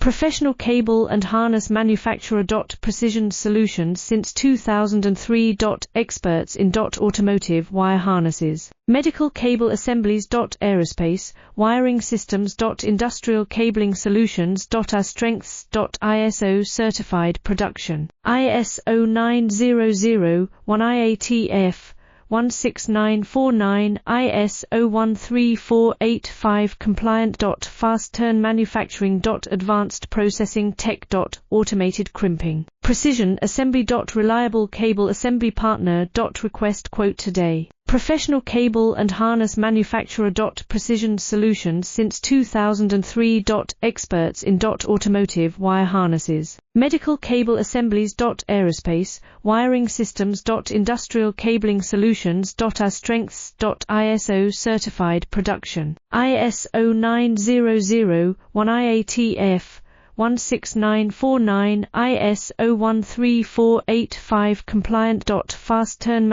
Professional cable and harness manufacturer. Precision solutions since 2003. Experts in automotive wire harnesses. Medical cable assemblies. Aerospace wiring systems. Industrial cabling solutions. Our strengths. ISO certified production. ISO 9001 IATF 16949 ISO 13485 compliant. Fast turn manufacturing. Advanced processing tech. Automated crimping. Precision assembly. Reliable cable assembly partner. Request quote today. Professional cable and harness manufacturer. Precision solutions since 2003. Experts in automotive wire harnesses. Medical cable assemblies. Aerospace wiring systems. Industrial cabling solutions. Our strengths. ISO certified production. ISO 9001 IATF 16949 ISO 13485 compliant. Fast turn